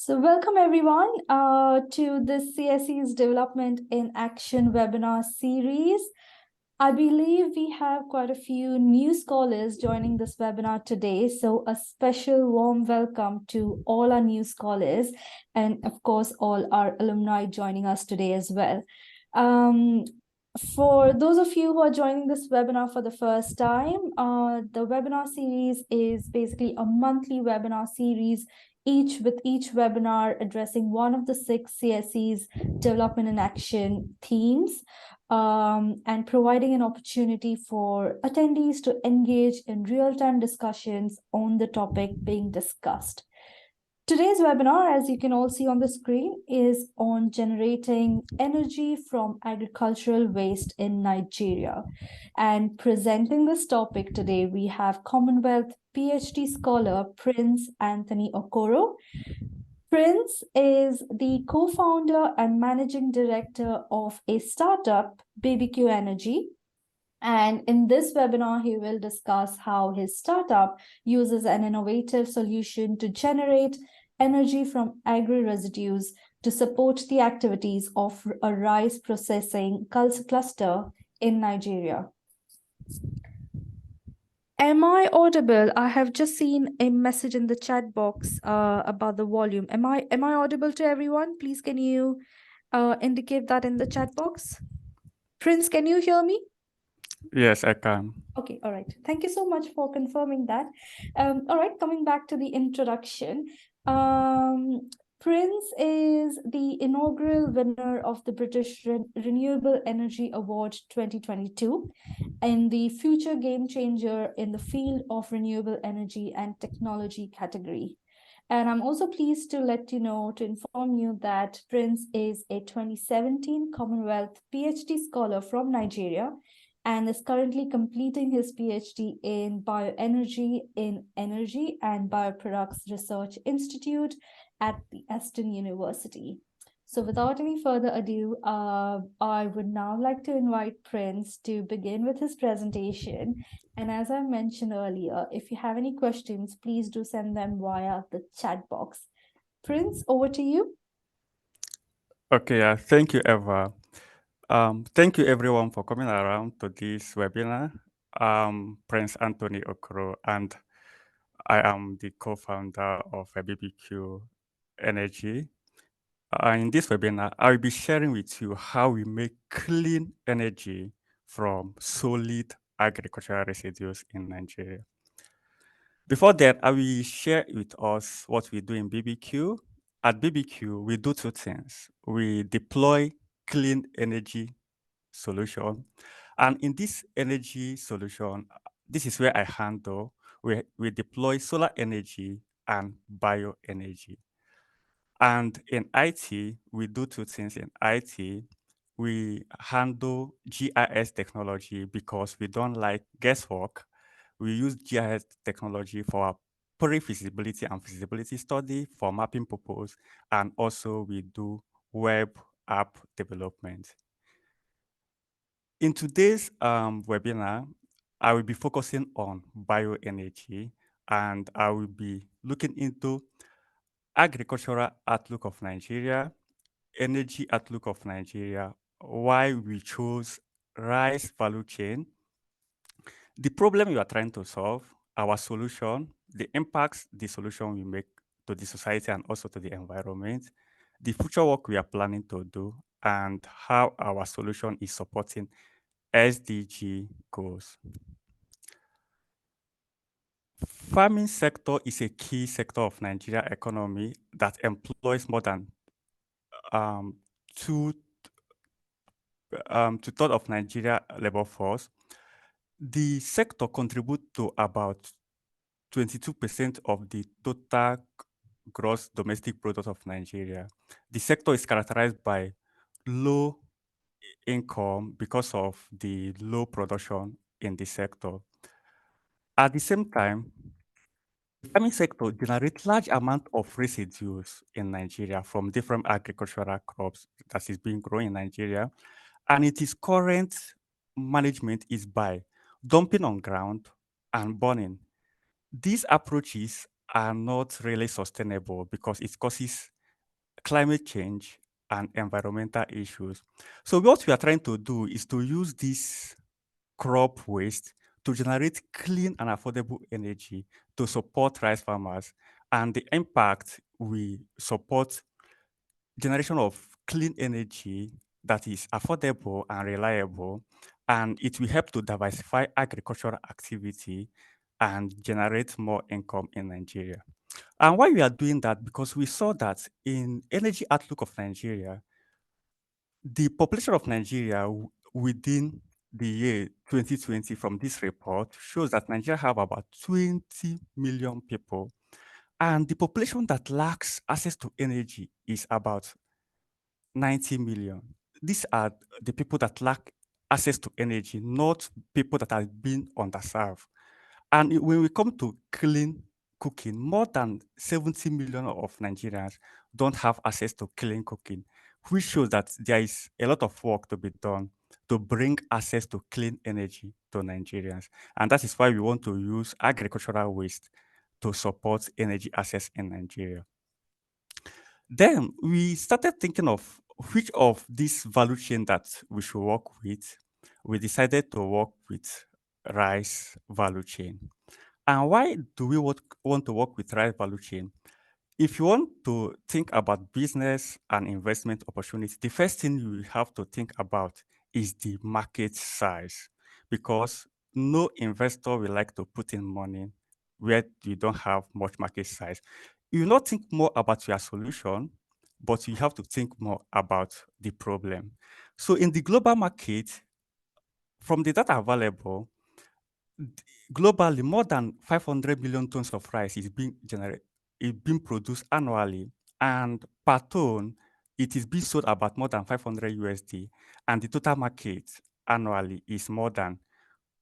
So welcome everyone to this CSE's Development in Action webinar series. I believe we have quite a few new scholars joining this webinar today. So a special warm welcome to all our new scholars and of course all our alumni joining us today as well. For those of you who are joining this webinar for the first time, the webinar series is basically a monthly webinar series, each webinar addressing one of the 6 CSE's Development in Action themes, and providing an opportunity for attendees to engage in real-time discussions on the topic being discussed. Today's webinar, as you can all see on the screen, is on generating energy from agricultural waste in Nigeria. And presenting this topic today, we have Commonwealth PhD scholar Prince Anthony Okoro. Prince is the co-founder and managing director of a startup, Bebeque Energy. And in this webinar, he will discuss how his startup uses an innovative solution to generate energy from agri-residues to support the activities of a rice processing cluster in Nigeria. Am I audible? I have just seen a message in the chat box about the volume. Am I audible to everyone? Please, can you indicate that in the chat box? Prince, can you hear me? Yes, I can. Okay, all right. Thank you so much for confirming that. All right, coming back to the introduction. Prince is the inaugural winner of the British Renewable Energy Award 2022 and the future game changer in the field of renewable energy and technology category. And I'm also pleased to inform you that Prince is a 2017 Commonwealth PhD scholar from Nigeria and is currently completing his PhD in bioenergy in Energy and Bioproducts Research Institute at the Aston University. So without any further ado, I would now like to invite Prince to begin with his presentation. And as I mentioned earlier, if you have any questions, please do send them via the chat box. Prince, over to you. Okay, thank you, Eva. Thank you, everyone, for coming around to this webinar. Prince Anthony Okoro, and I am the co-founder of BBQ Energy. In this webinar, I will be sharing with you how we make clean energy from solid agricultural residues in Nigeria. Before that, I will share with us what we do in BBQ. At BBQ, we do 2 things. We deploy clean energy solution. And in this energy solution, this is where I handle, we deploy solar energy and bioenergy. And in IT, we do 2 things in IT. We handle GIS technology because we don't like guesswork. We use GIS technology for our pre-feasibility and feasibility study for mapping purpose, and also we do web app development. In today's webinar, I will be focusing on bioenergy, and I will be looking into agricultural outlook of Nigeria, energy outlook of Nigeria, why we chose rice value chain, the problem you are trying to solve, our solution, the impacts the solution will make to the society and also to the environment, the future work we are planning to do, and how our solution is supporting SDG goals. Farming sector is a key sector of Nigeria economy that employs more than two-thirds of Nigeria labor force. The sector contributes to about 22% of the total gross domestic product of Nigeria. The sector is characterized by low income because of the low production in the sector. At the same time, the farming sector generates large amount of residues in Nigeria from different agricultural crops that is being grown in Nigeria. And its current management is by dumping on ground and burning. These approaches are not really sustainable because it causes climate change, and environmental issues. So what we are trying to do is to use this crop waste to generate clean and affordable energy to support rice farmers. And the impact we support generation of clean energy that is affordable and reliable, and it will help to diversify agricultural activity and generate more income in Nigeria. And why we are doing that? Because we saw that in Energy Outlook of Nigeria, the population of Nigeria within the year 2020 from this report shows that Nigeria have about 20 million people, and the population that lacks access to energy is about 90 million. These are the people that lack access to energy, not people that are being underserved. And when we come to clean cooking, more than 70 million of Nigerians don't have access to clean cooking, which shows that there is a lot of work to be done to bring access to clean energy to Nigerians. And that is why we want to use agricultural waste to support energy access in Nigeria. Then we started thinking of which of this value chain that we should work with. We decided to work with rice value chain. And why do we want to work with rice value chain? If you want to think about business and investment opportunity, the first thing you have to think about is the market size, because no investor will like to put in money where you don't have much market size. You not think more about your solution, but you have to think more about the problem. So in the global market, from the data available, globally, more than 500 million tons of rice is being produced annually, and per ton, it is being sold about more than 500 USD, and the total market annually is more than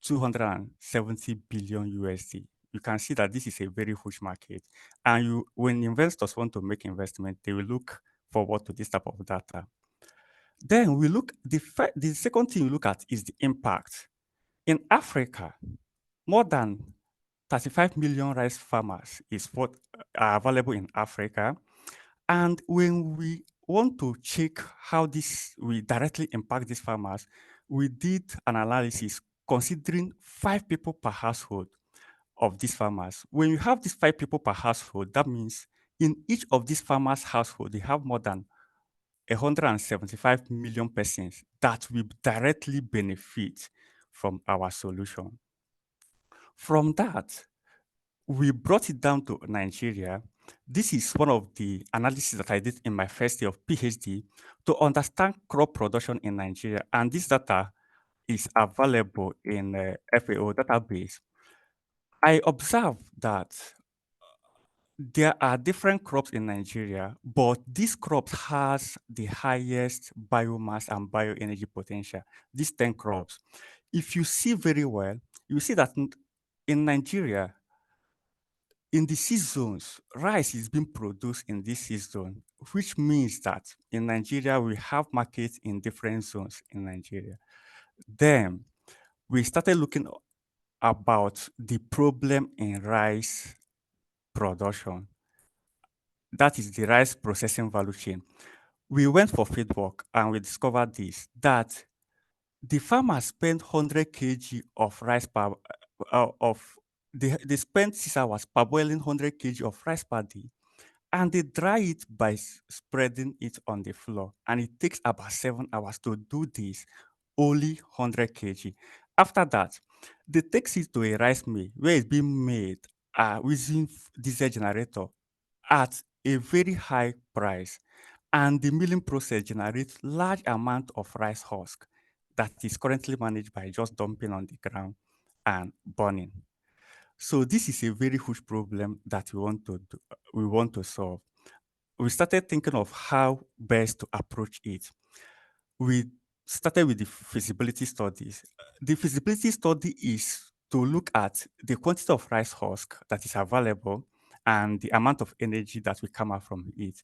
270 billion USD. You can see that this is a very huge market, and when investors want to make investment, they will look forward to this type of data. Then we look the second thing we look at is the impact. In Africa, more than 35 million rice farmers is what are available in Africa. And when we want to check how this will directly impact these farmers, we did an analysis considering 5 people per household of these farmers. When you have these 5 people per household, that means in each of these farmers' household, they have more than 175 million persons that will directly benefit from our solution. From that, we brought it down to Nigeria. This is one of the analysis that I did in my first year of PhD to understand crop production in Nigeria. And this data is available in FAO database. I observed that there are different crops in Nigeria, but these crops has the highest biomass and bioenergy potential, these 10 crops. If you see very well, you see that in Nigeria, in the seasons, rice is being produced in this season, which means that in Nigeria, we have markets in different zones in Nigeria. Then we started looking about the problem in rice production. That is the rice processing value chain. We went for fieldwork and we discovered this, that the farmers spend 100 kg of rice per, they spend 6 hours parboiling 100 kg of rice per day, and they dry it by spreading it on the floor. And it takes about 7 hours to do this, only 100 kg. After that, they take it to a rice mill where it's being made using diesel generator at a very high price. And the milling process generates large amount of rice husk that is currently managed by just dumping on the ground and burning. So this is a very huge problem that we want to solve. We started thinking of how best to approach it. We started with the feasibility studies. The feasibility study is to look at the quantity of rice husk that is available and the amount of energy that will come out from it.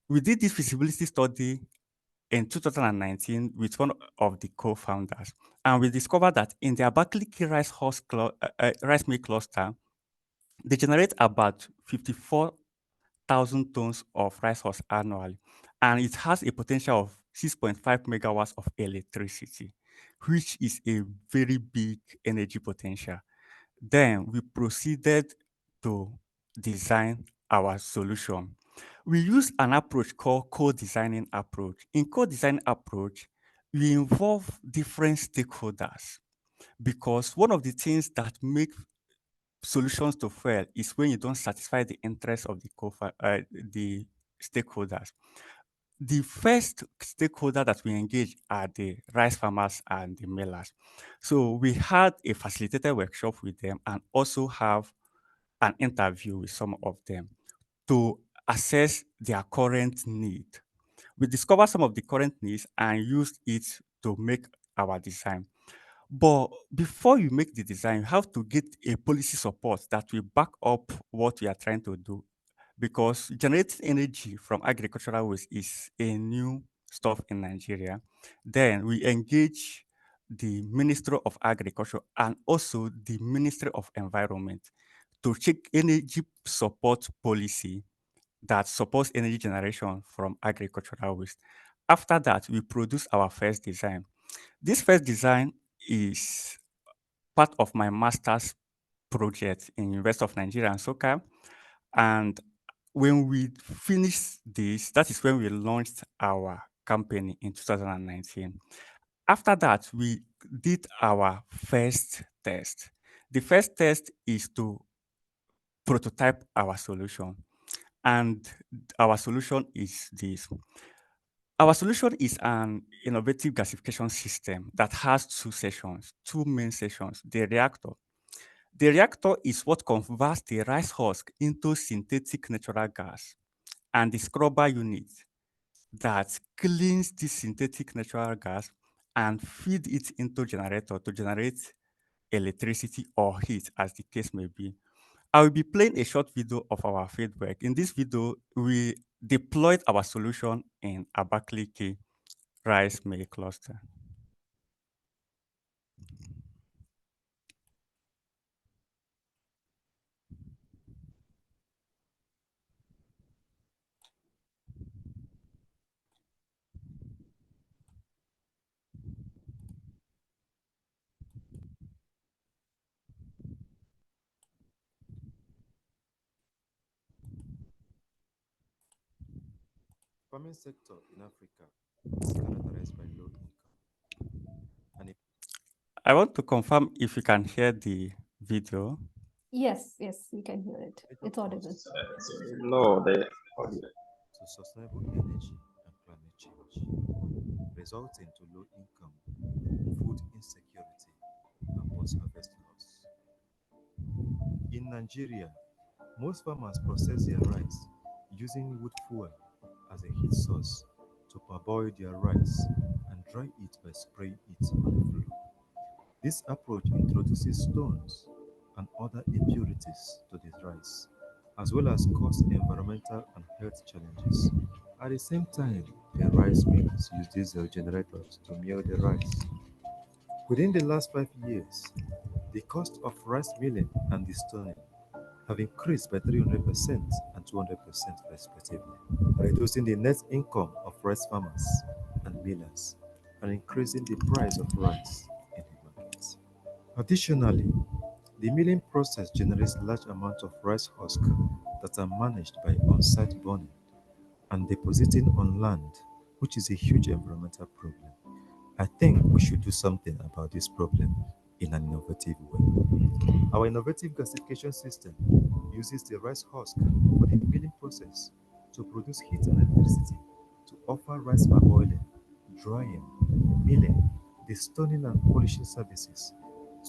We did this feasibility study in 2019 with one of the co-founders, and we discovered that in the Abakaliki rice mill cluster, they generate about 6,000 tons of rice husk annually, and it has a potential of 6.5 megawatts of electricity, which is a very big energy potential. Then we proceeded to design our solution. We used an approach called co-designing approach. In co-design approach, we involve different stakeholders because one of the things that make solutions to fail is when you don't satisfy the interests of the stakeholders. The first stakeholder that we engage are the rice farmers and the millers. So we had a facilitated workshop with them and also have an interview with some of them to assess their current need. We discovered some of the current needs and used it to make our design. But before you make the design, you have to get a policy support that will back up what we are trying to do. Because generating energy from agricultural waste is a new stuff in Nigeria. Then we engage the Ministry of Agriculture and also the Ministry of Environment to check energy support policy that supports energy generation from agricultural waste. After that, we produce our first design. This first design is part of my master's project in University of Nigeria and Soka. And when we finished this, that is when we launched our company in 2019. After that, we did our first test. The first test is to prototype our solution. And our solution is this. Our solution is an innovative gasification system that has two sections, two main sections. The reactor is what converts the rice husk into synthetic natural gas, and the scrubber unit that cleans this synthetic natural gas and feed it into generator to generate electricity or heat as the case may be. I will be playing a short video of our feedback. In this video, we deployed our solution in Abakaliki rice mill cluster. Farming sector in Africa is characterized by low income and a I want to confirm if you can hear the video. Yes, yes, we can hear it. major It's audible. costs No, they. to sustainable energy and climate change, resulting to low income, food insecurity, and post-harvest loss. In Nigeria, most farmers process their rice using wood fuel as a heat source to parboil their rice and dry it by spraying it on the floor. This approach introduces stones and other impurities to the rice, as well as cause environmental and health challenges. At the same time, the rice mills use diesel generators to mill the rice. Within the last 5 years, the cost of rice milling and destoning have increased by 300% and 200% respectively, reducing the net income of rice farmers and millers and increasing the price of rice in the market. Additionally, the milling process generates large amounts of rice husk that are managed by on-site burning and depositing on land, which is a huge environmental problem. I think we should do something about this problem in an innovative way. Our innovative gasification system uses the rice husk for the milling process to produce heat and electricity to offer rice parboiling, drying, milling, destoning and polishing services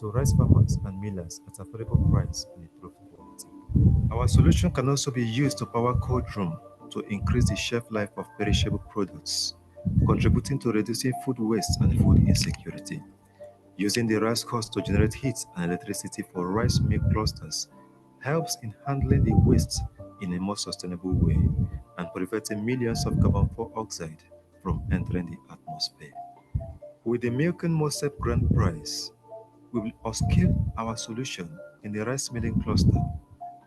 to rice farmers and millers at affordable price and improved quality. Our solution can also be used to power cold room to increase the shelf life of perishable products, contributing to reducing food waste and food insecurity. Using the rice husk to generate heat and electricity for rice mill clusters helps in handling the waste in a more sustainable way and preventing millions of carbon dioxide from entering the atmosphere. With the milk and Mosep grand prize, we will upscale our solution in the rice milling cluster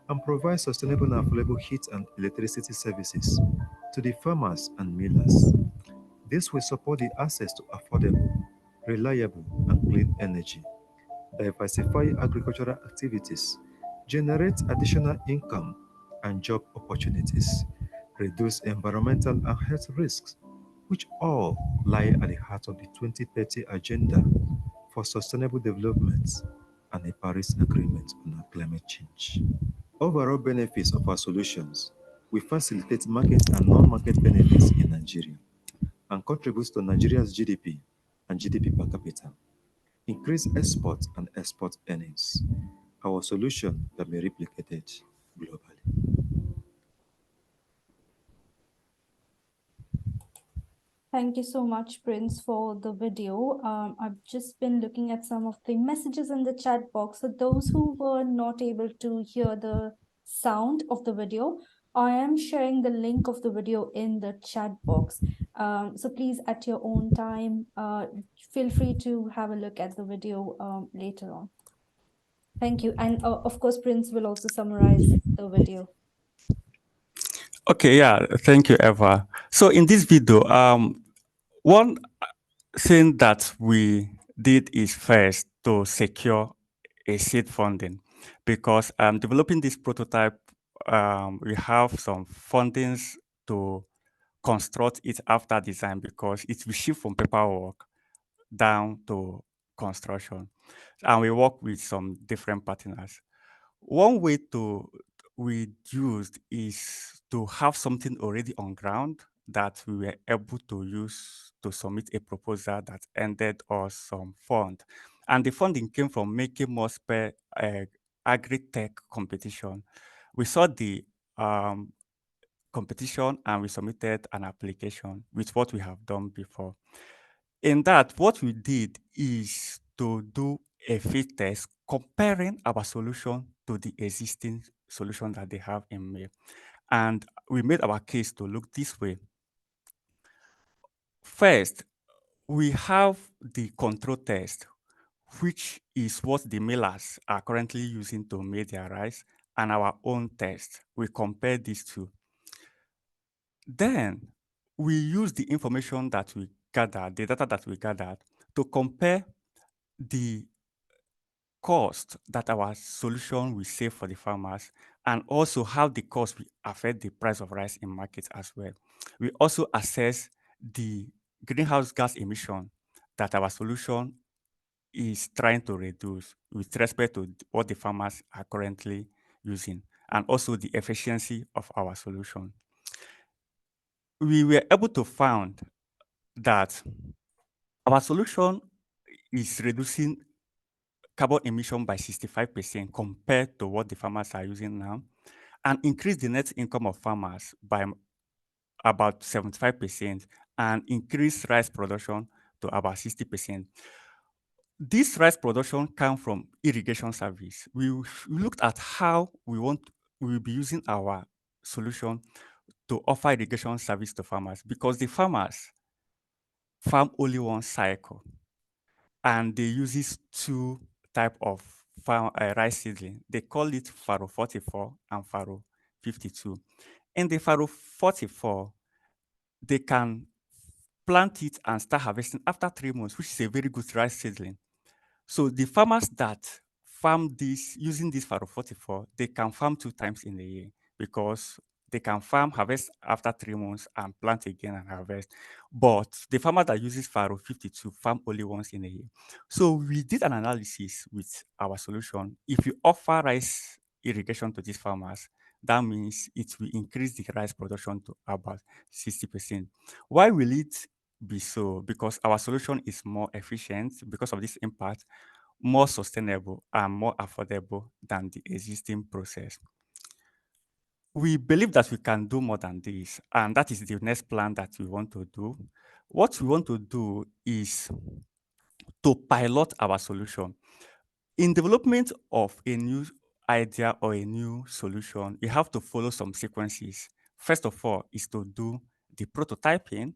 and provide sustainable and affordable heat and electricity services to the farmers and millers. This will support the access to affordable, reliable, and clean energy, diversify agricultural activities, generate additional income and job opportunities, reduce environmental and health risks, which all lie at the heart of the 2030 Agenda for Sustainable Development and the Paris Agreement on climate change. Overall benefits of our solutions will facilitate market and non-market benefits in Nigeria and contributes to Nigeria's GDP and GDP per capita, increase export and export earnings. Our solution can be replicated globally. Thank you so much, Prince, for the video. I've just been looking at some of the messages in the chat box. For those who were not able to hear the sound of the video, I am sharing the link of the video in the chat box. So please, at your own time, feel free to have a look at the video later on. Thank you. And of course, Prince will also summarize the video. Okay, yeah, thank you, Eva. So in this video, one thing that we did is first to secure a seed funding, because developing this prototype, we have some fundings to construct it after design, because it will shift from paperwork down to construction. And we work with some different partners. One way to we used is to have something already on ground that we were able to use to submit a proposal that ended us some fund. And the funding came from making more agri-tech competition. We saw the competition and we submitted an application with what we have done before. In that, what we did is to do a fit test comparing our solution to the existing solution that they have in May. And we made our case to look this way. First, we have the control test, which is what the millers are currently using to make their rice, and our own test. We compare these two. Then we use the information that we gathered, the data that we gathered, to compare the cost that our solution will save for the farmers, and also how the cost will affect the price of rice in markets as well. We also assess the greenhouse gas emission that our solution is trying to reduce with respect to what the farmers are currently using, and also the efficiency of our solution. We were able to find that our solution is reducing carbon emission by 65% compared to what the farmers are using now, and increase the net income of farmers by about 75%, and increase rice production to about 60%. This rice production comes from irrigation service. We looked at how we will be using our solution to offer irrigation service to farmers, because the farmers farm only one cycle, and they use two type of rice seedling. They call it Faro 44 and Faro 52. In the Faro 44, they can plant it and start harvesting after 3 months, which is a very good rice seedling. So the farmers that farm this using this Faro 44, they can farm 2 times in a year, because they can farm, harvest after 3 months, and plant again and harvest. But the farmer that uses Faro 52 farm only once in a year. So we did an analysis with our solution. If you offer rice irrigation to these farmers, that means it will increase the rice production to about 60%. Why will it be so? Because our solution is more efficient because of this impact, more sustainable, and more affordable than the existing process. We believe that we can do more than this, and that is the next plan that we want to do. What we want to do is to pilot our solution. In development of a new idea or a new solution, you have to follow some sequences. First of all is to do the prototyping.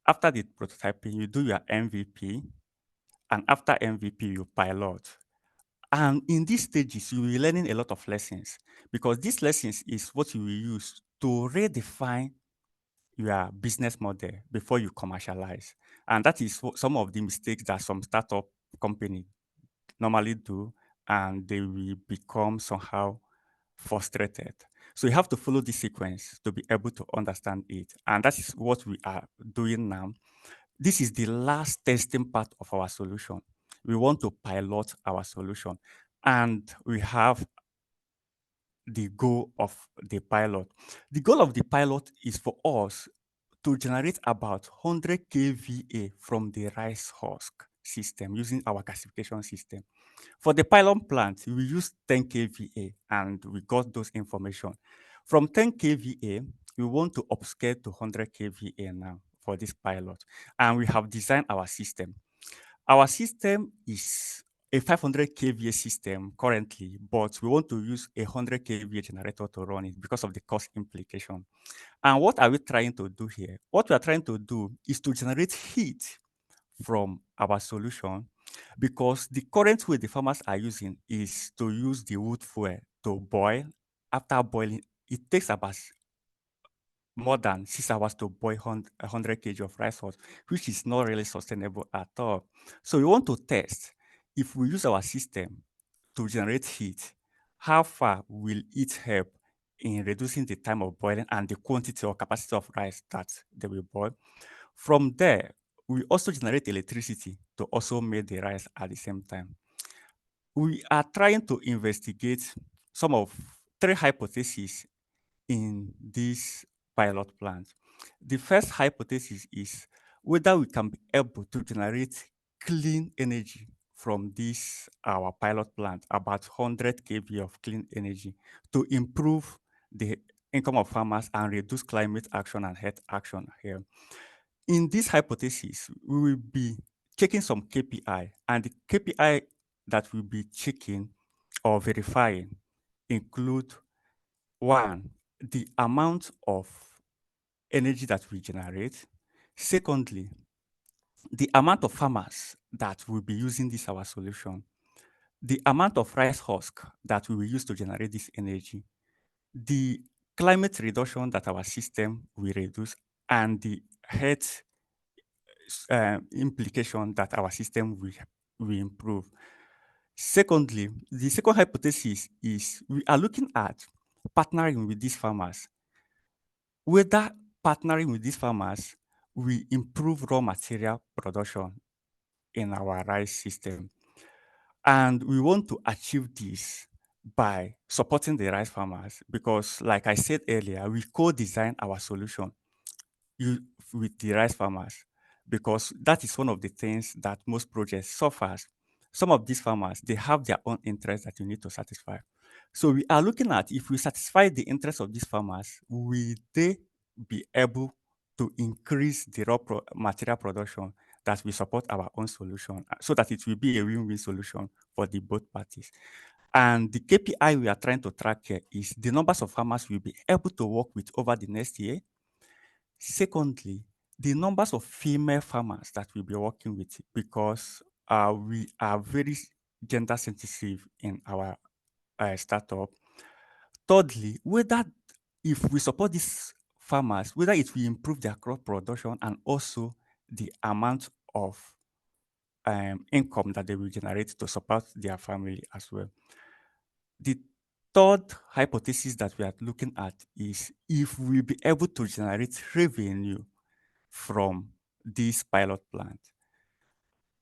After the prototyping, you do your MVP, and after MVP, you pilot. And in these stages, you will be learning a lot of lessons because these lessons is what you will use to redefine your business model before you commercialize. And that is some of the mistakes that some startup company normally do, and they will become somehow frustrated. So you have to follow this sequence to be able to understand it. And that is what we are doing now. This is the last testing part of our solution. We want to pilot our solution, and we have the goal of the pilot. The goal of the pilot is for us to generate about 100 kVA from the rice husk system using our gasification system. For the pylon plant, we use 10 kVA and we got those information. From 10 kVA, we want to upscale to 100 kVA now for this pilot. And we have designed our system. Our system is a 500 kVA system currently, but we want to use a 100 kVA generator to run it because of the cost implication. And what are we trying to do here? What we are trying to do is to generate heat from our solution, because the current way the farmers are using is to use the wood fuel to boil. After boiling, it takes about more than 6 hours to boil 100 kg of rice husk, which is not really sustainable at all. So we want to test if we use our system to generate heat, how far will it help in reducing the time of boiling and the quantity or capacity of rice that they will boil. From there, we also generate electricity to also make the rice at the same time. We are trying to investigate some of 3 hypotheses in this pilot plant. The first hypothesis is whether we can be able to generate clean energy from this our pilot plant, about 100 kV of clean energy, to improve the income of farmers and reduce climate action and health action here. In this hypothesis, we will be checking some KPI, and the KPI that we'll be checking or verifying include: one, the amount of energy that we generate. Secondly, the amount of farmers that will be using this our solution. The amount of rice husk that we will use to generate this energy. The climate reduction that our system will reduce, and the health implication that our system will improve. Secondly, the second hypothesis is we are looking at partnering with these farmers. Whether partnering with these farmers will improve raw material production in our rice system. And we want to achieve this by supporting the rice farmers because, like I said earlier, we co-design our solution with the rice farmers, because that is one of the things that most projects suffers. Some of these farmers, they have their own interests that you need to satisfy. So we are looking at, if we satisfy the interests of these farmers, will they be able to increase the material production that will support our own solution, so that it will be a win-win solution for the both parties. And the KPI we are trying to track here is the numbers of farmers we'll be able to work with over the next year. Secondly, the numbers of female farmers that we'll be working with, because we are very gender sensitive in our startup. Thirdly, whether if we support these farmers, whether it will improve their crop production and also the amount of income that they will generate to support their family as well. The third hypothesis that we are looking at is if we'll be able to generate revenue from this pilot plant.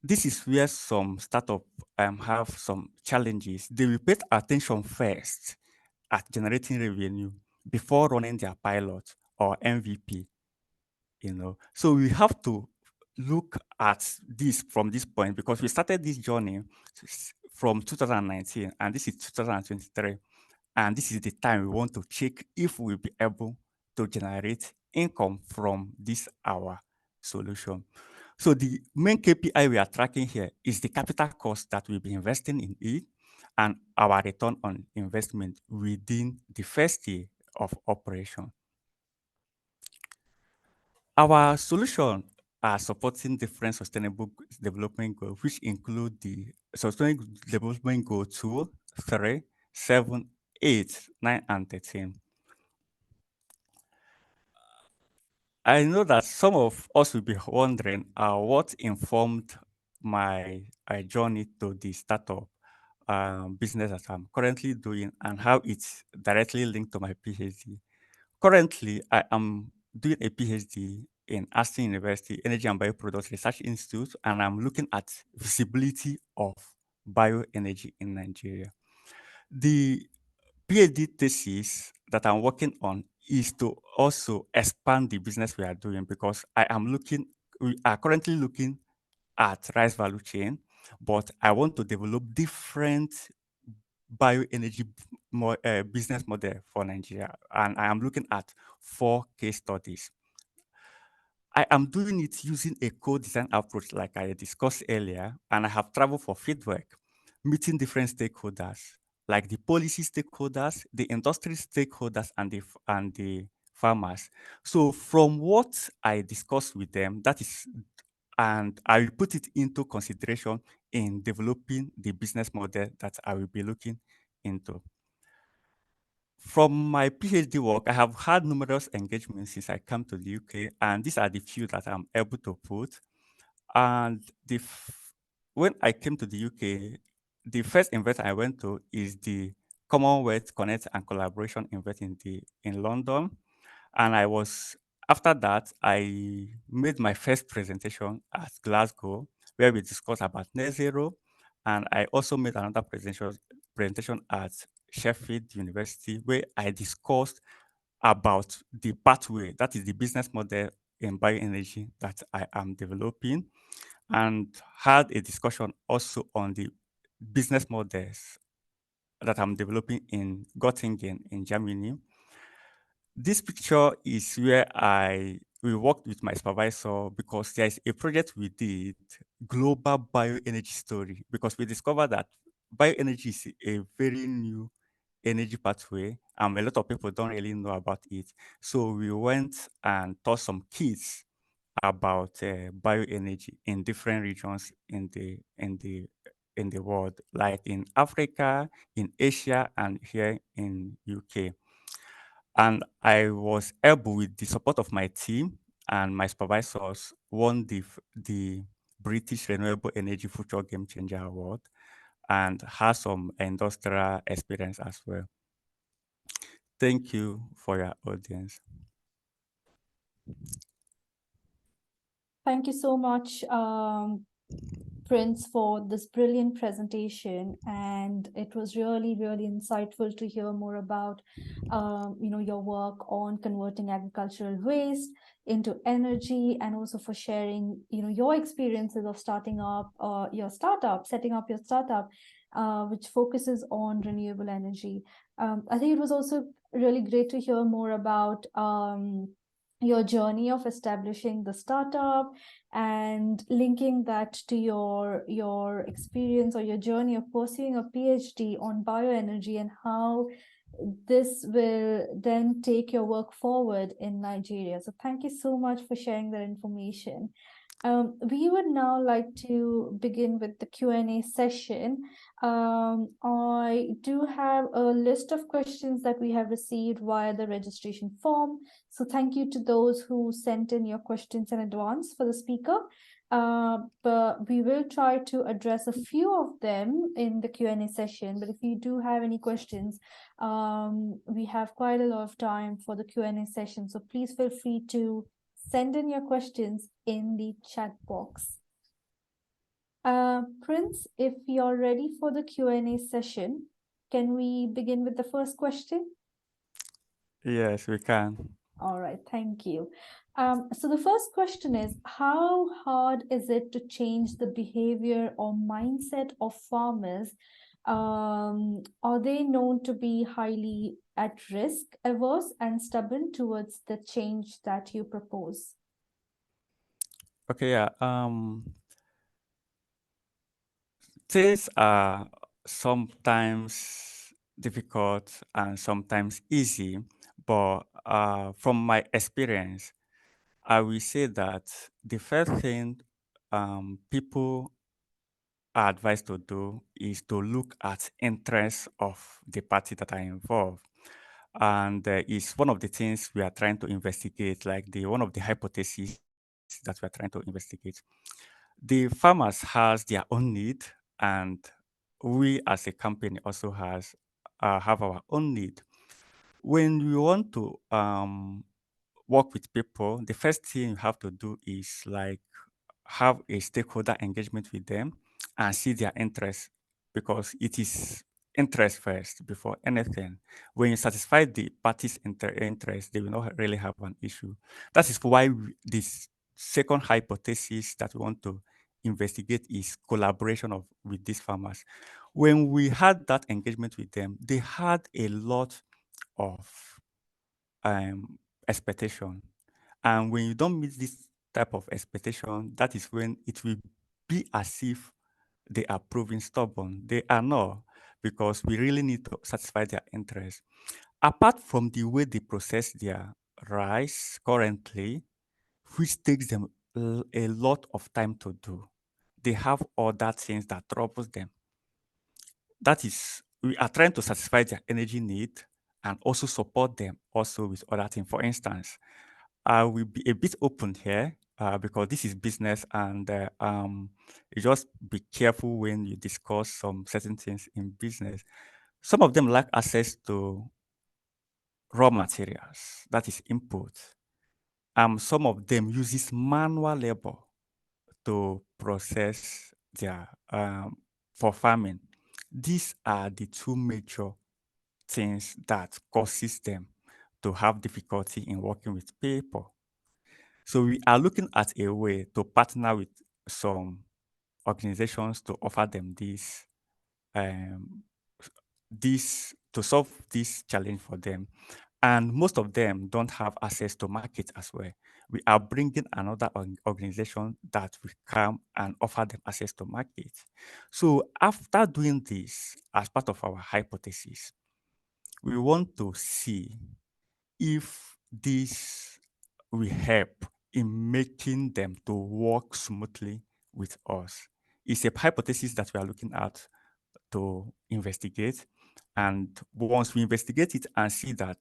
This is where some startup have some challenges. They will pay attention first at generating revenue before running their pilot or MVP. So we have to look at this from this point, because we started this journey from 2019 and this is 2023. And this is the time we want to check if we'll be able to generate income from this our solution. So the main KPI we are tracking here is the capital cost that we'll be investing in it and our return on investment within the first year of operation. Our solution are supporting different sustainable development goals, which include the Sustainable Development Goal 2, 3, 7, 8, 9, and 13. I know that some of us will be wondering what informed my journey to the startup business that I'm currently doing and how it's directly linked to my PhD. Currently, I am doing a PhD in Aston University Energy and Bioproducts Research Institute, and I'm looking at visibility of bioenergy in Nigeria. The PhD thesis that I'm working on is to also expand the business we are doing because we are currently looking at rice value chain, but I want to develop different bioenergy business model for Nigeria, and I am looking at 4 case studies. I am doing it using a co-design approach like I discussed earlier, and I have traveled for fieldwork, meeting different stakeholders, like the policy stakeholders, the industry stakeholders, and the farmers. So from what I discussed with them, and I will put it into consideration in developing the business model that I will be looking into. From my PhD work, I have had numerous engagements since I came to the UK, and these are the few that I'm able to put. And when I came to the UK, the first event I went to is the Commonwealth Connect and Collaboration event in London. And after that, I made my first presentation at Glasgow, where we discussed about net zero. And I also made another presentation at Sheffield University, where I discussed about the pathway, that is the business model in bioenergy that I am developing, and had a discussion also on the business models that I'm developing in Göttingen in Germany. This picture is where we worked with my supervisor because there is a project we did, Global Bioenergy Story, because we discovered that bioenergy is a very new energy pathway, and a lot of people don't really know about it. So we went and taught some kids about bioenergy in different regions in the world, like in Africa, in Asia, and here in UK. And I was able, with the support of my team and my supervisors, won the British Renewable Energy Future Game Changer Award and has some industrial experience as well. Thank you for your audience. Thank you so much, Prince, for this brilliant presentation. And it was really, really insightful to hear more about, your work on converting agricultural waste into energy, and also for sharing, your experiences of setting up your startup, which focuses on renewable energy. I think it was also really great to hear more about your journey of establishing the startup and linking that to your experience or your journey of pursuing a PhD on bioenergy, and how this will then take your work forward in Nigeria. So thank you so much for sharing that information. We would now like to begin with the Q&A session. I do have a list of questions that we have received via the registration form. So thank you to those who sent in your questions in advance for the speaker. But we will try to address a few of them in the Q&A session. But if you do have any questions, we have quite a lot of time for the Q&A session. So please feel free to send in your questions in the chat box. Prince, if you're ready for the Q&A session, can we begin with the first question? Yes, we can. All right, thank you. So the first question is, how hard is it to change the behavior or mindset of farmers? Are they known to be highly at risk averse and stubborn towards the change that you propose? Okay, yeah. Things are sometimes difficult and sometimes easy, but from my experience, I will say that the first thing people are advised to do is to look at interests of the party that are involved. And it's one of the things we are trying to investigate, like one of the hypotheses that we are trying to investigate. The farmers has their own need, and we as a company also have our own need. When we want to work with people, the first thing you have to do is like have a stakeholder engagement with them and see their interests, because it is interest first before anything. When you satisfy the parties' interest, they will not really have an issue. That is why this second hypothesis that we want to investigate is collaboration with these farmers. When we had that engagement with them, they had a lot of expectation. And when you don't meet this type of expectation, that is when it will be as if they are proving stubborn. They are not, because we really need to satisfy their interest. Apart from the way they process their rice currently, which takes them a lot of time to do, they have other things that troubles them. That is, we are trying to satisfy their energy need and also support them also with other things. For instance, I will be a bit open here because this is business, and you just be careful when you discuss some certain things in business. Some of them lack access to raw materials, that is input. Some of them uses manual labor to process their for farming. These are the two major things that causes them to have difficulty in working with people. So we are looking at a way to partner with some organizations to offer them um, this to solve this challenge for them. And most of them don't have access to market as well. We are bringing another organization that will come and offer them access to market. So after doing this, as part of our hypothesis, we want to see if this will help in making them to work smoothly with us. It's a hypothesis that we are looking at to investigate. And once we investigate it and see that,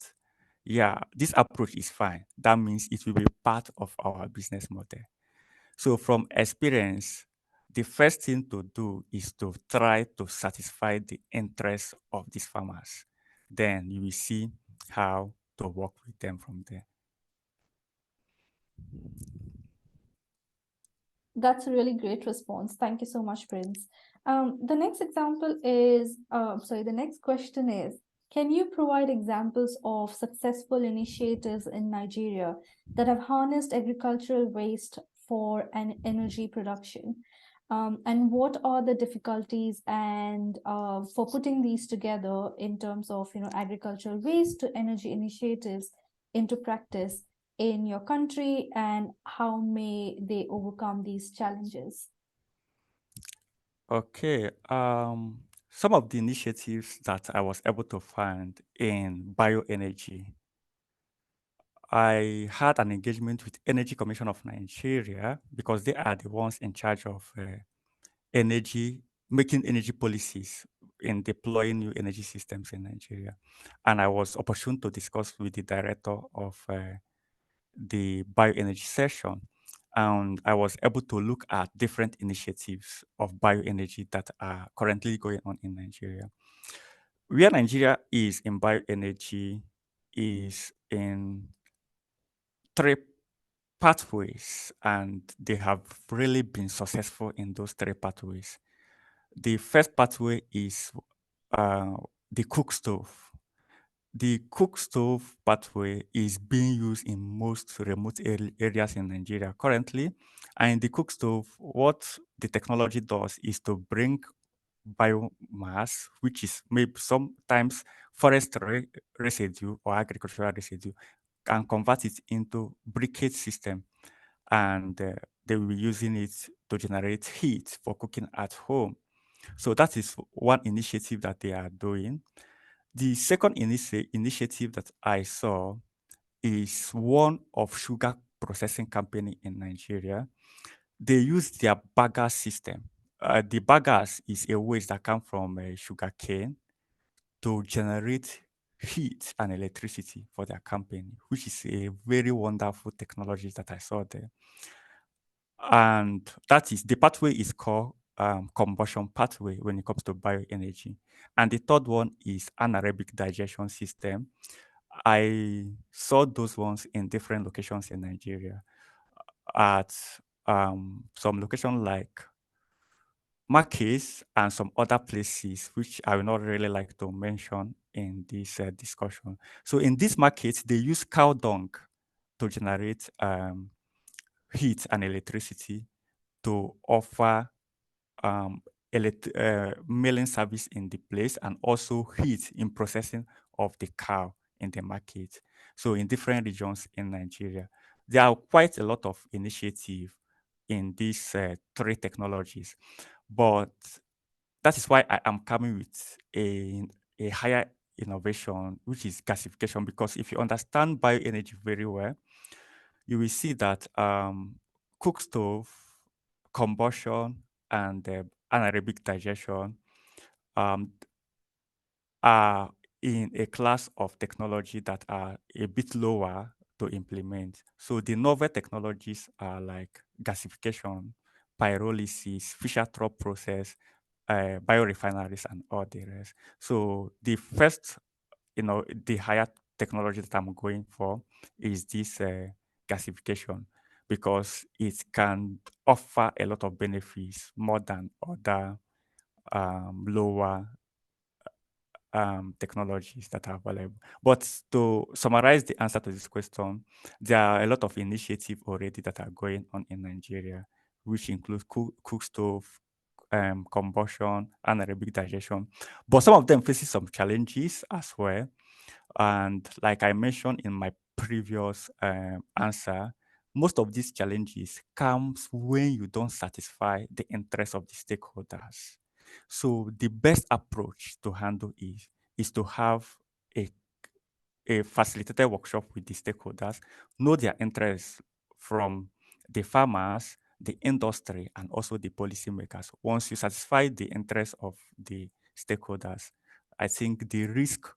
yeah, this approach is fine, that means it will be part of our business model. So from experience, the first thing to do is to try to satisfy the interests of these farmers. Then you will see how to work with them from there. That's a really great response. Thank you so much, Prince. The next example is, the next question is, can you provide examples of successful initiatives in Nigeria that have harnessed agricultural waste for an energy production? And what are the difficulties and for putting these together in terms of, agricultural waste to energy initiatives into practice in your country, and how may they overcome these challenges? Okay. Some of the initiatives that I was able to find in bioenergy, I had an engagement with Energy Commission of Nigeria, because they are the ones in charge of energy, making energy policies in deploying new energy systems in Nigeria. And I was opportune to discuss with the director of the bioenergy session. And I was able to look at different initiatives of bioenergy that are currently going on in Nigeria. Where Nigeria is in bioenergy is in three pathways, and they have really been successful in those three pathways. The first pathway is uh, the cook stove. The cook stove pathway is being used in most remote areas in Nigeria currently. And in the cook stove, what the technology does is to bring biomass, which is maybe sometimes forest residue or agricultural residue, and convert it into briquette system. And they will be using it to generate heat for cooking at home. So that is one initiative that they are doing. The second initiative that I saw is one of sugar processing company in Nigeria. They use their bagger system. the bagasse is a waste that come from sugar cane to generate heat and electricity for their company, which is a very wonderful technology that I saw there. And that is the pathway is called combustion pathway when it comes to bioenergy. And the third one is anaerobic digestion system. I saw those ones in different locations in Nigeria at some location like markets and some other places, which I will not really like to mention in this discussion. So in these markets, they use cow dung to generate heat and electricity to offer um, milling service in the place and also heat in processing of the cow in the market. So in different regions in Nigeria, there are quite a lot of initiative in these three technologies, but that is why I am coming with a higher innovation, which is gasification, because if you understand bioenergy very well, you will see that cook stove, combustion, and anaerobic digestion um, are in a class of technology that are a bit lower to implement. So the novel technologies are like gasification, pyrolysis, Fischer-Tropsch process, biorefineries, and all the rest. So the first, the higher technology that I'm going for is this gasification because it can offer a lot of benefits more than other lower technologies that are available. But to summarize the answer to this question, there are a lot of initiatives already that are going on in Nigeria, which include cook stove, combustion, anaerobic digestion. But some of them faces some challenges as well. And like I mentioned in my previous answer, most of these challenges comes when you don't satisfy the interests of the stakeholders. So the best approach to handle is to have a, a facilitated workshop with the stakeholders, know their interests from the farmers, the industry, and also the policymakers. Once you satisfy the interests of the stakeholders, I think the risk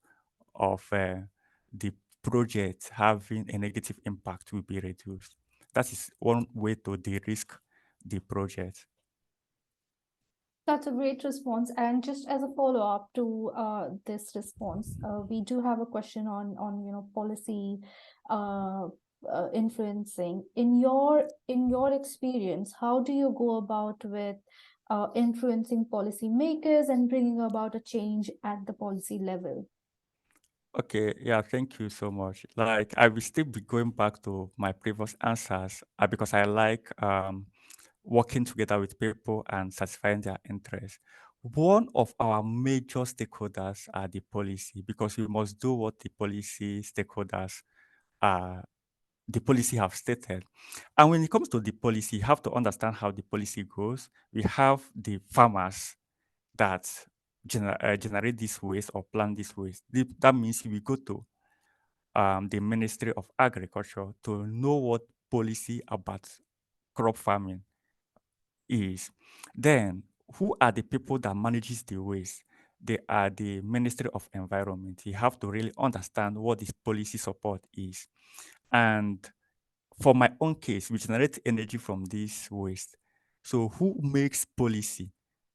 of the project having a negative impact will be reduced. That is one way to de-risk the project. That's a great response. And just as a follow-up to this response, we do have a question on policy uh, influencing. In your experience, how do you go about with influencing policymakers and bringing about a change at the policy level? Okay, yeah, thank you so much. Like, I will still be going back to my previous answers because I like working together with people and satisfying their interests. One of our major stakeholders are the policy because we must do what the policy stakeholders the policy have stated. And when it comes to the policy, you have to understand how the policy goes. We have the farmers that generate this waste or plant this waste. That means we go to the Ministry of Agriculture to know what policy about crop farming is. Then, who are the people that manages the waste? They are the Ministry of Environment. You have to really understand what this policy support is. And for my own case, we generate energy from this waste. So who makes policy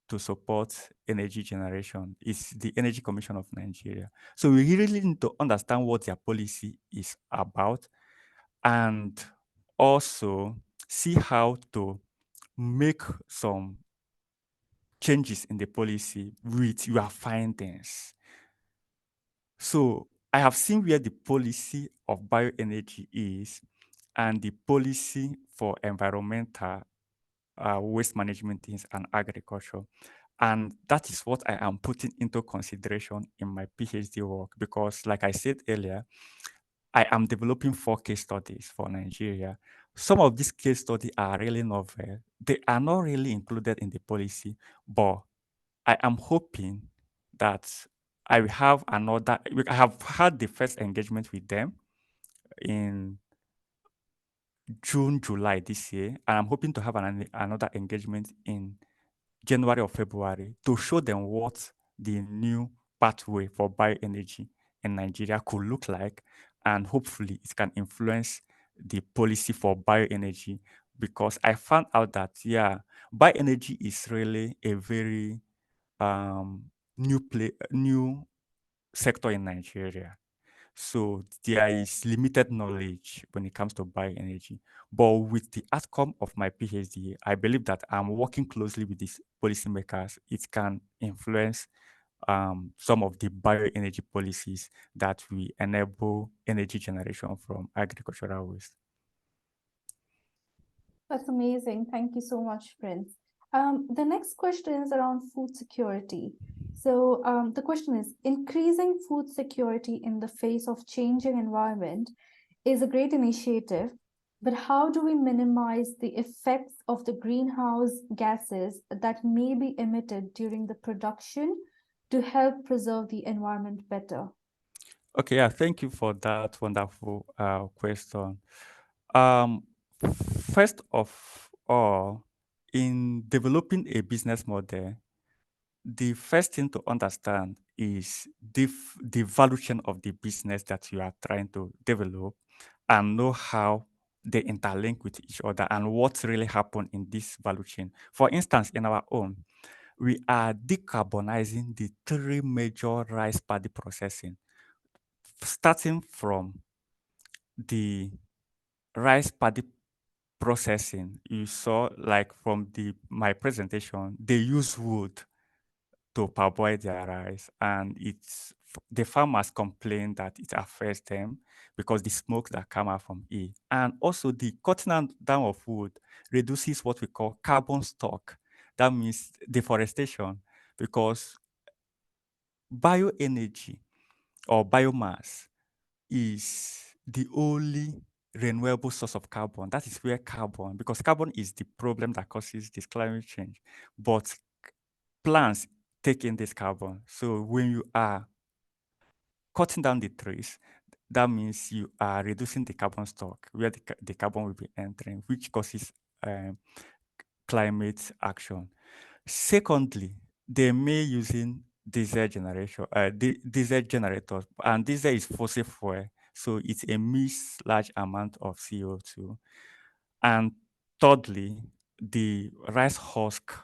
to support energy generation is the Energy Commission of Nigeria. So we really need to understand what their policy is about and also see how to make some changes in the policy with your findings. So I have seen where the policy of bioenergy is and the policy for environmental waste management things and agriculture. And that is what I am putting into consideration in my PhD work because, like I said earlier, I am developing 4 case studies for Nigeria. Some of these case studies are really novel. They are not really included in the policy, but I am hoping that I will have another. I have had the first engagement with them in June, July this year, and I'm hoping to have another engagement in January or February to show them what the new pathway for bioenergy in Nigeria could look like, and hopefully it can influence the policy for bioenergy, because I found out that, yeah, bioenergy is really a very new sector in Nigeria. So there is limited knowledge when it comes to bioenergy. But with the outcome of my PhD, I believe that I'm working closely with these policymakers. It can influence some of the bioenergy policies that we enable energy generation from agricultural waste. That's amazing. Thank you so much, Prince. The next question is around food security. So the question is, increasing food security in the face of changing environment is a great initiative, but how do we minimize the effects of the greenhouse gases that may be emitted during the production to help preserve the environment better? Okay, yeah, thank you for that wonderful question. Um, First of all, in developing a business model, the first thing to understand is the value chain of the business that you are trying to develop, and know how they interlink with each other and what really happened in this value chain. For instance, in our own, we are decarbonizing the three major rice paddy processing, starting from the rice paddy processing. You saw, like, from my presentation, they use wood to parboil their rice, and the farmers complain that it affects them because the smoke that come out from it. And also the cutting down of wood reduces what we call carbon stock. That means deforestation, because bioenergy or biomass is the only renewable source of carbon. That is where carbon, because carbon is the problem that causes this climate change, but plants take in this carbon. So when you are cutting down the trees, that means you are reducing the carbon stock where the carbon will be entering, which causes um, climate action. Secondly, they may using diesel generation, diesel generators, and diesel is fossil fuel, so it emits large amount of CO2. And thirdly, the rice husk,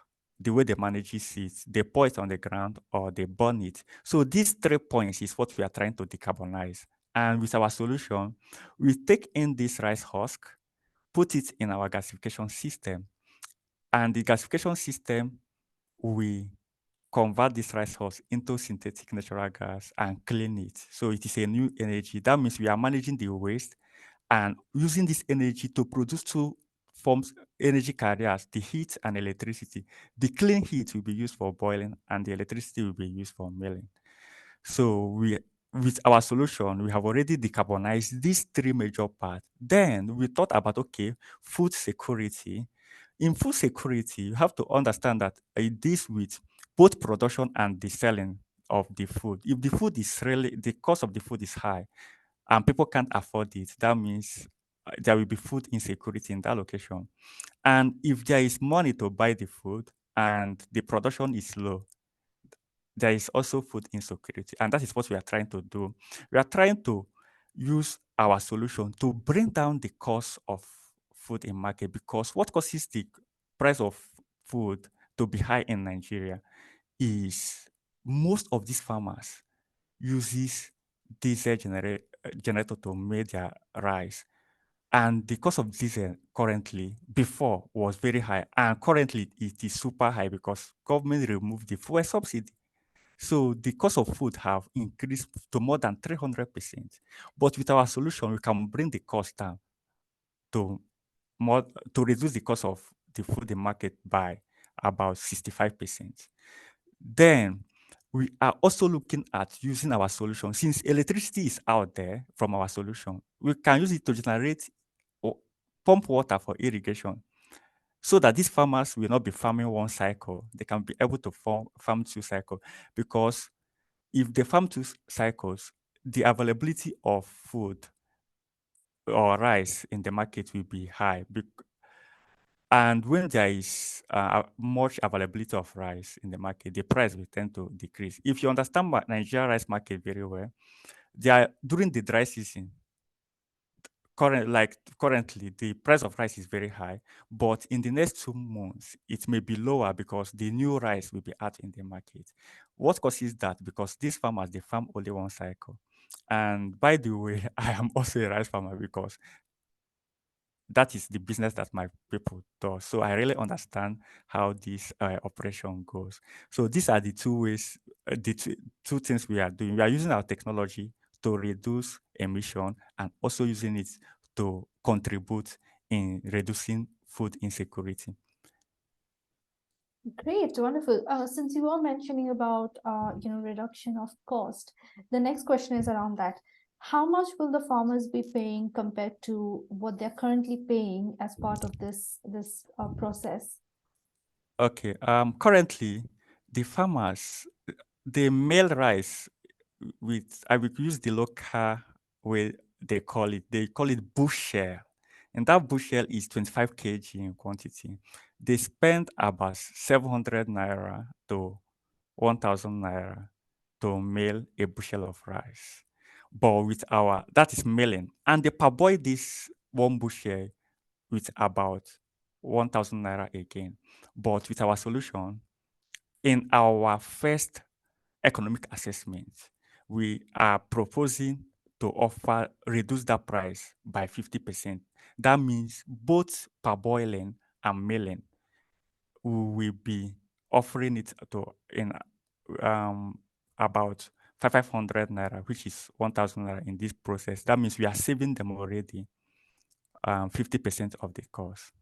the way they manage it, they pour it on the ground or they burn it. So these 3 points is what we are trying to decarbonize. And with our solution, we take in this rice husk, put it in our gasification system, and the gasification system, we convert this rice husk into synthetic natural gas and clean it. So it is a new energy. That means we are managing the waste and using this energy to produce two forms energy carriers, the heat and electricity. The clean heat will be used for boiling and the electricity will be used for milling. So with our solution, we have already decarbonized these three major parts. Then we thought about, okay, food security. In food security, you have to understand that it deals with both production and the selling of the food. If the food is really, the cost of the food is high and people can't afford it, that means there will be food insecurity in that location. And if there is money to buy the food and the production is low, there is also food insecurity. And that is what we are trying to do. We are trying to use our solution to bring down the cost of food in market, because what causes the price of food to be high in Nigeria is most of these farmers uses diesel generator to make their rice. And the cost of diesel currently, before, was very high, and currently it is super high because government removed the fuel subsidy. So the cost of food have increased to more than 300%. But with our solution, we can bring the cost down to more, to reduce the cost of the food in market by about 65%. Then we are also looking at using our solution. Since electricity is out there from our solution, we can use it to generate or pump water for irrigation, so that these farmers will not be farming one cycle. They can be able to farm two cycles, because if they farm two cycles, the availability of food or rice in the market will be high. And when there is much availability of rice in the market, the price will tend to decrease. If you understand Nigeria rice market very well, during the dry season, currently, the price of rice is very high, but in the next 2 months, it may be lower because the new rice will be out in the market. What causes that? Because these farmers, they farm only one cycle. And by the way, I am also a rice farmer because that is the business that my people do. So I really understand how this operation goes. So these are the two ways, two things we are doing. We are using our technology to reduce emission and also using it to contribute in reducing food insecurity. Great, wonderful. Since you were mentioning about reduction of cost, the next question is around that. How much will the farmers be paying compared to what they're currently paying as part of this process? Okay. Currently, the farmers, they mail rice with, I will use the local way they call it. They call it bushel. And that bushel is 25 kg in quantity. They spend about 700 naira to 1,000 naira to mail a bushel of rice. But with that is mailing. And they parboil this one bushel with about 1,000 naira again. But with our solution, in our first economic assessment, we are proposing to reduce that price by 50%. That means both parboiling and milling, we will be offering it to in about 500 naira, which is 1,000 naira in this process. That means we are saving them already 50% of the cost.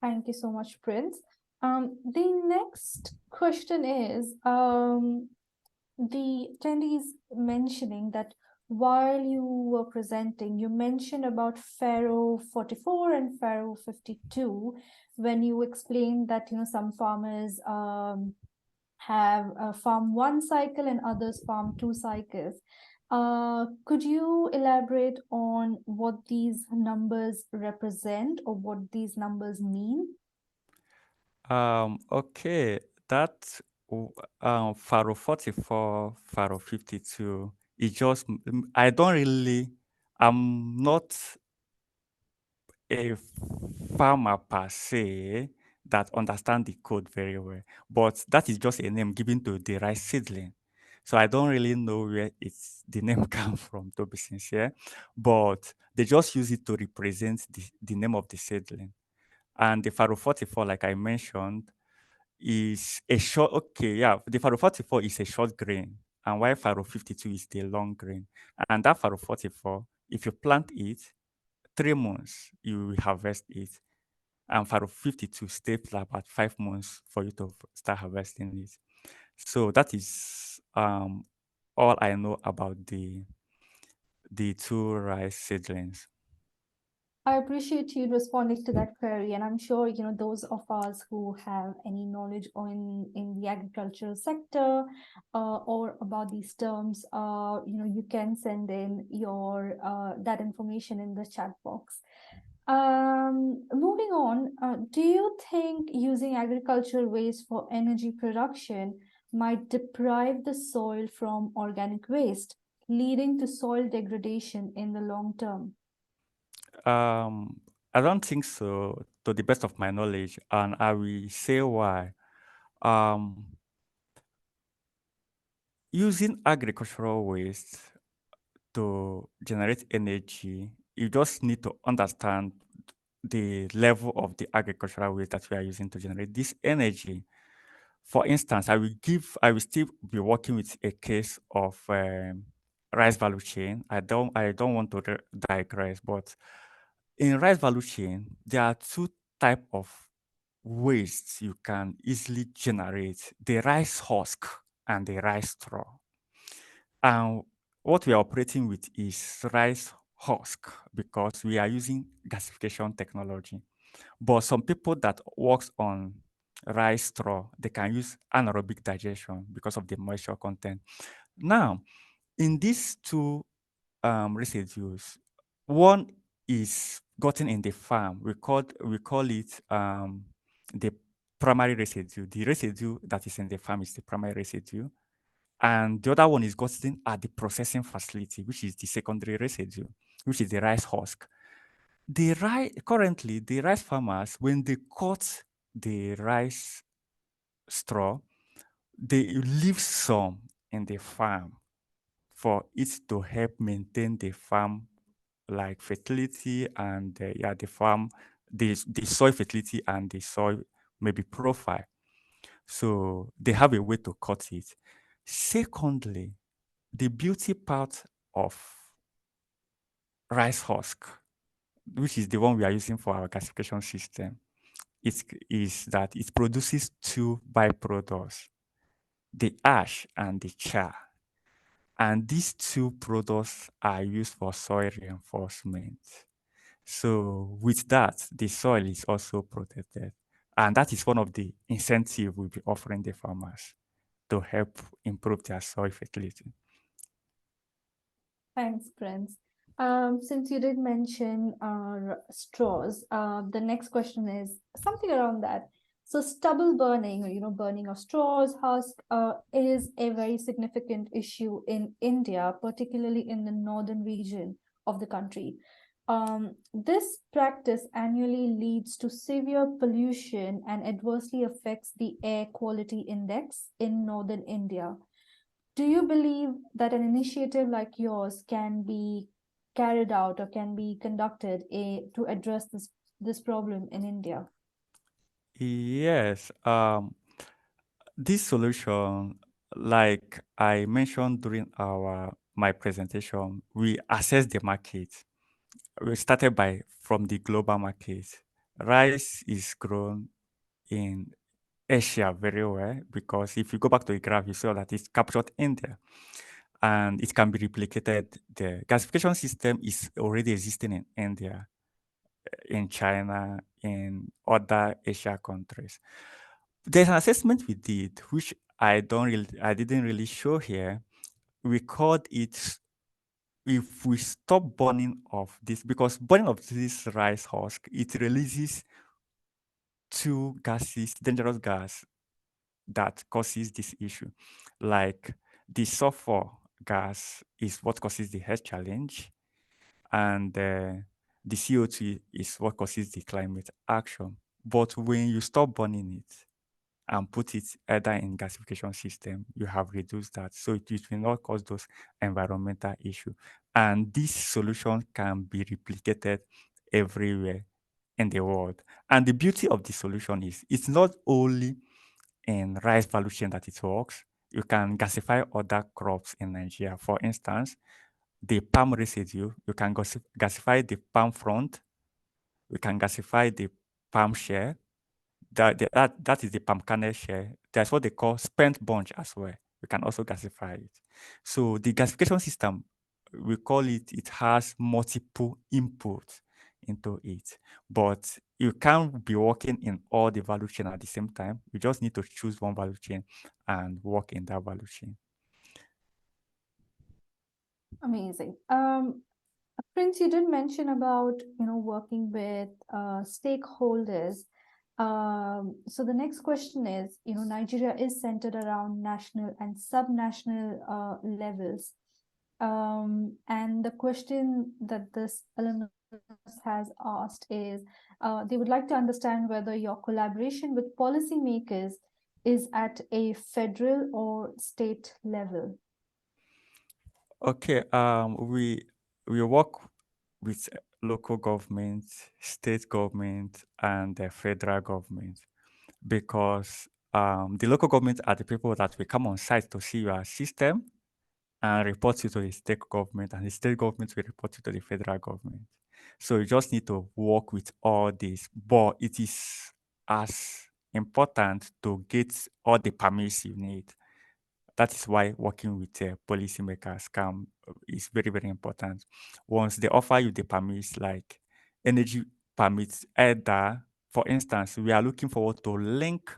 Thank you so much, Prince. The next question is, the attendees mentioning that while you were presenting, you mentioned about Pharaoh 44 and Pharaoh 52, when you explained that, some farmers have farm one cycle and others farm two cycles. Could you elaborate on what these numbers represent or what these numbers mean? Okay, that Pharaoh 44, Pharaoh 52, I'm not a farmer per se that understand the code very well, but that is just a name given to the rice seedling. So I don't really know where the name comes from, to be sincere, but they just use it to represent the name of the seedling. And the Pharaoh 44, like I mentioned, is a short, okay, yeah, the Pharaoh 44 is a short grain, and while Pharaoh 52 is the long grain. And that Pharaoh 44, if you plant it, 3 months, you will harvest it. And Pharaoh 52 stays about 5 months for you to start harvesting it. So that is all I know about the two rice seedlings. I appreciate you responding to that query, and I'm sure those of us who have any knowledge in the agricultural sector or about these terms, you can send in your that information in the chat box. Moving on, do you think using agricultural waste for energy production might deprive the soil from organic waste, leading to soil degradation in the long term? I don't think so, to the best of my knowledge, and I will say why. Um, Using agricultural waste to generate energy, you just need to understand the level of the agricultural waste that we are using to generate this energy. For instance, I will still be working with a case of rice value chain. I don't want to digress, but in rice value chain, there are two type of waste you can easily generate: the rice husk and the rice straw. And what we are operating with is rice husk because we are using gasification technology. But some people that works on rice straw, they can use anaerobic digestion because of the moisture content. Now, in these two residues, One is gotten in the farm. We call it the primary residue. The residue that is in the farm is the primary residue. And the other one is gotten at the processing facility, which is the secondary residue, which is the rice husk. Currently, the rice farmers, when they cut the rice straw, they leave some in the farm for it to help maintain the farm like fertility and the farm, the soil fertility and the soil maybe profile. So they have a way to cut it. Secondly, the beauty part of rice husk, which is the one we are using for our gasification system, is that it produces two byproducts, the ash and the char. And these two products are used for soil reinforcement. So with that, the soil is also protected. And that is one of the incentives we'll be offering the farmers to help improve their soil fertility. Thanks, Prince. Since you did mention straws, the next question is something around that. So stubble burning, burning of straws, husk, is a very significant issue in India, particularly in the northern region of the country. This practice annually leads to severe pollution and adversely affects the air quality index in northern India. Do you believe that an initiative like yours can be carried out or can be conducted to address this problem in India? Yes, this solution, like I mentioned during my presentation, we assess the market. We started from the global market. Rice is grown in Asia very well because if you go back to the graph, you saw that it's captured in there and it can be replicated. The gasification system is already existing in India, in China, in other Asia countries. There's an assessment we did, which I didn't really show here. We called it, if we stop burning of this, because burning of this rice husk, it releases two gases, dangerous gas that causes this issue. Like the sulfur gas is what causes the health challenge, and the CO2 is what causes the climate action. But when you stop burning it and put it either in gasification system, you have reduced that. So it will not cause those environmental issues. And this solution can be replicated everywhere in the world. And the beauty of the solution is it's not only in rice value chain that it works. You can gasify other crops in Nigeria. For instance, the palm residue, you can gasify the palm front, you can gasify the palm shell, that is the palm kernel shell. That's what they call spent bunch as well. You can also gasify it. So the gasification system, we call it, it has multiple inputs into it, but you can't be working in all the value chain at the same time. You just need to choose one value chain and work in that value chain. Amazing. Prince, you did mention about working with stakeholders. So the next question is, Nigeria is centered around national and subnational levels. And the question that this alumnus has asked is, they would like to understand whether your collaboration with policymakers is at a federal or state level. Okay, we work with local government, state government, and the federal government because the local government are the people that will come on site to see your system and report you to the state government, and the state government will report you to the federal government. So you just need to work with all this, but it is as important to get all the permits you need. That is why working with policymakers is very, very important. Once they offer you the permits, like energy permits, either, for instance, we are looking forward to link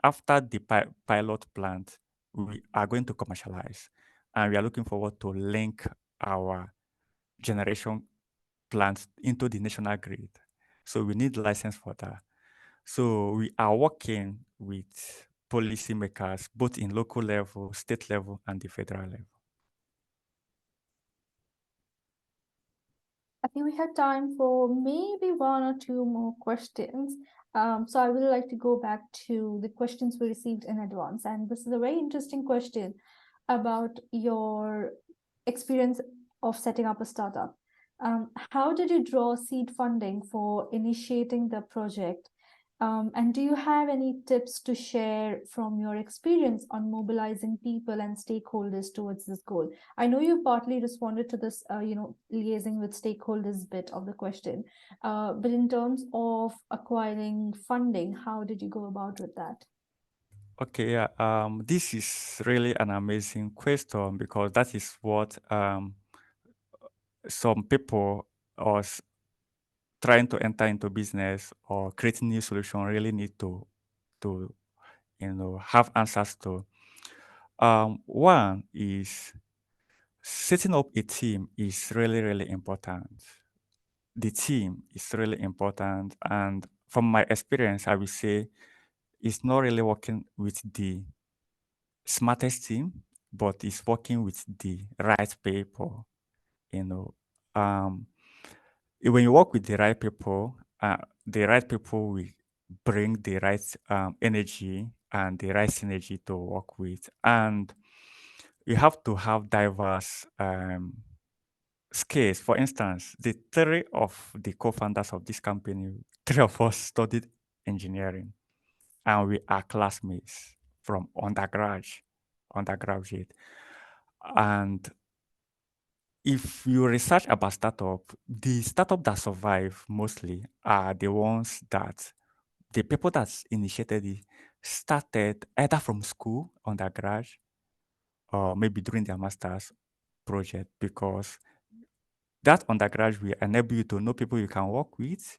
after the pilot plant, we are going to commercialize, and we are looking forward to link our generation plants into the national grid. So we need license for that. So we are working with policymakers, both in local level, state level, and the federal level. I think we have time for maybe one or two more questions. So I would like to go back to the questions we received in advance. And this is a very interesting question about your experience of setting up a startup. How did you draw seed funding for initiating the project? And do you have any tips to share from your experience on mobilizing people and stakeholders towards this goal? I know you partly responded to this, liaising with stakeholders bit of the question, but in terms of acquiring funding, how did you go about with that? Okay, yeah. This is really an amazing question because that is what some people are trying to enter into business or creating new solution really need to have answers to. One is setting up a team is really, really important. The team is really important. And from my experience, I will say it's not really working with the smartest team, but it's working with the right people. You know, when you work with the right people will bring the right energy and the right synergy to work with. And you have to have diverse skills. For instance, the three of the co-founders of this company, three of us studied engineering, and we are classmates from undergraduate. And if you research about startup, the startup that survive mostly are the ones that the people that initiated it started either from school, undergrad, or maybe during their master's project, because that undergrad will enable you to know people you can work with,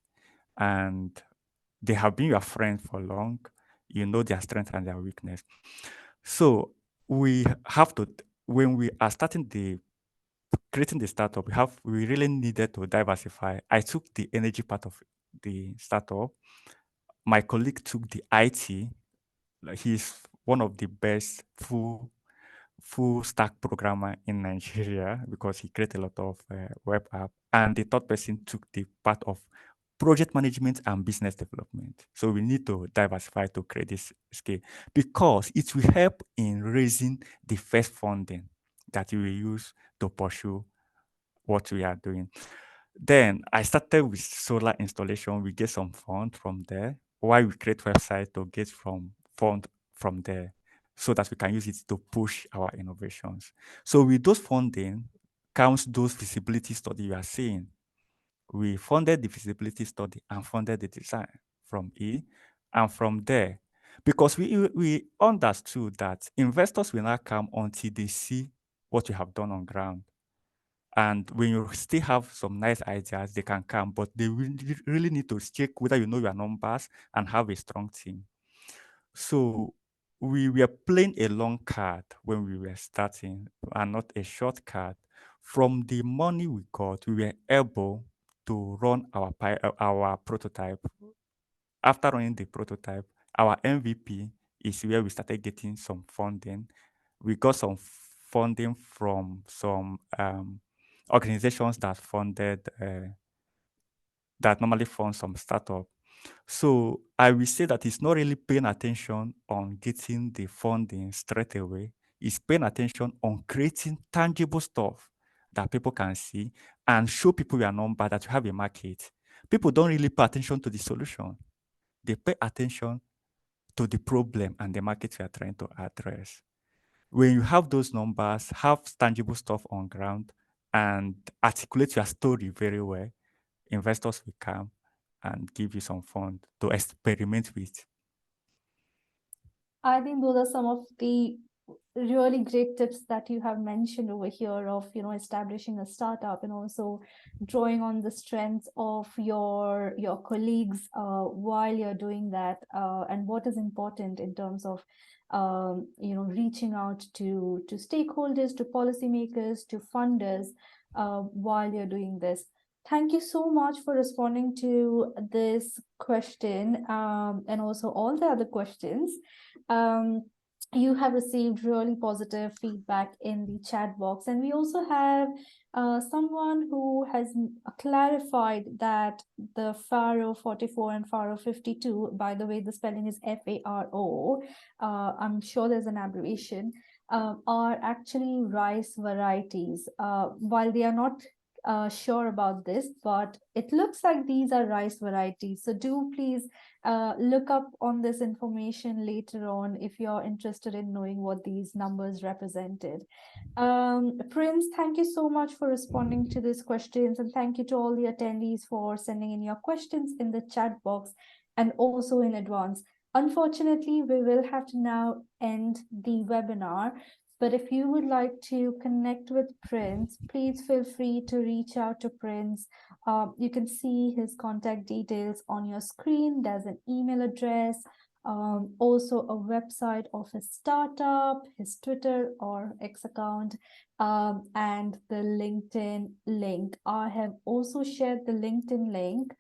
and they have been your friend for long. You know their strength and their weakness. So we have to, when we are creating the startup, we really needed to diversify. I took the energy part of the startup. My colleague took the IT. Like, he's one of the best full stack programmer in Nigeria because he created a lot of web app. And the third person took the part of project management and business development. So we need to diversify to create this scale because it will help in raising the first funding that you will use to pursue what we are doing. Then I started with solar installation. We get some fund from there. While we create website to get fund from there so that we can use it to push our innovations. So with those funding comes those feasibility study you are seeing. We funded the feasibility study and funded the design from E, and from there, because we understood that investors will not come until they see what you have done on ground. And when you still have some nice ideas, they can come, but they really need to check whether you know your numbers and have a strong team. So we were playing a long card when we were starting and not a short card. From the money we got, we were able to run our prototype. After running the prototype, our MVP is where we started getting some funding. We got some funding from some organizations that normally fund some startup. So I will say that it's not really paying attention on getting the funding straight away. It's paying attention on creating tangible stuff that people can see and show people your number that you have a market. People don't really pay attention to the solution. They pay attention to the problem and the market you are trying to address. When you have those numbers, have tangible stuff on ground, and articulate your story very well, investors will come and give you some fund to experiment with. I think those are some of the really great tips that you have mentioned over here of establishing a startup and also drawing on the strengths of your colleagues while you're doing that, and what is important in terms of reaching out to stakeholders, to policymakers, to funders while you're doing this. Thank you so much for responding to this question and also all the other questions. Um, you have received really positive feedback in the chat box, and we also have someone who has clarified that the Faro 44 and Faro 52, by the way, the spelling is Faro. I'm sure there's an abbreviation. Are actually rice varieties. While they are not sure about this, but it looks like these are rice varieties. So do please look up on this information later on if you're interested in knowing what these numbers represented. Prince, thank you so much for responding to these questions, and thank you to all the attendees for sending in your questions in the chat box and also in advance. Unfortunately, we will have to now end the webinar. But if you would like to connect with Prince, please feel free to reach out to Prince. You can see his contact details on your screen. There's an email address, also a website of his startup, his Twitter or X account, and the LinkedIn link. I have also shared the LinkedIn link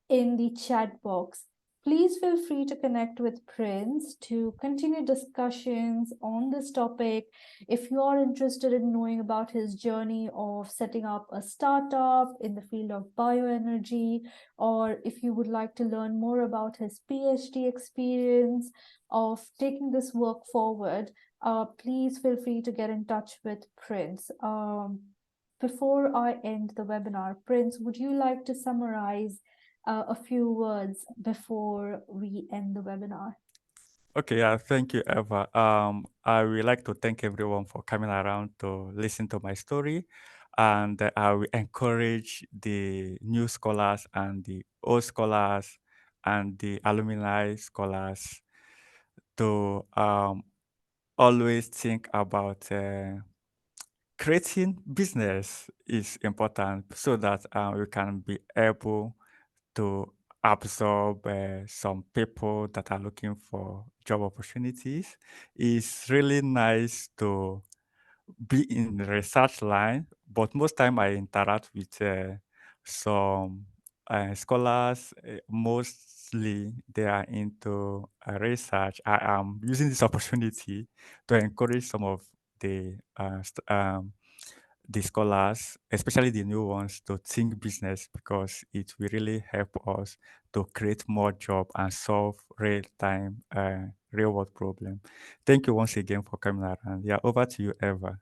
in the chat box. Please feel free to connect with Prince to continue discussions on this topic. If you are interested in knowing about his journey of setting up a startup in the field of bioenergy, or if you would like to learn more about his PhD experience of taking this work forward, please feel free to get in touch with Prince. Before I end the webinar, Prince, would you like to summarize a few words before we end the webinar? Okay, yeah, thank you, Eva. I would like to thank everyone for coming around to listen to my story, and I will encourage the new scholars and the old scholars and the alumni scholars to always think about creating business is important so that we can be able to absorb some people that are looking for job opportunities. It's really nice to be in the research line, but most time I interact with some scholars. Mostly they are into research. I am using this opportunity to encourage some of the the scholars, especially the new ones, to think business because it will really help us to create more job and solve real-time, real-world problem. Thank you once again for coming around. Yeah, over to you, Eva.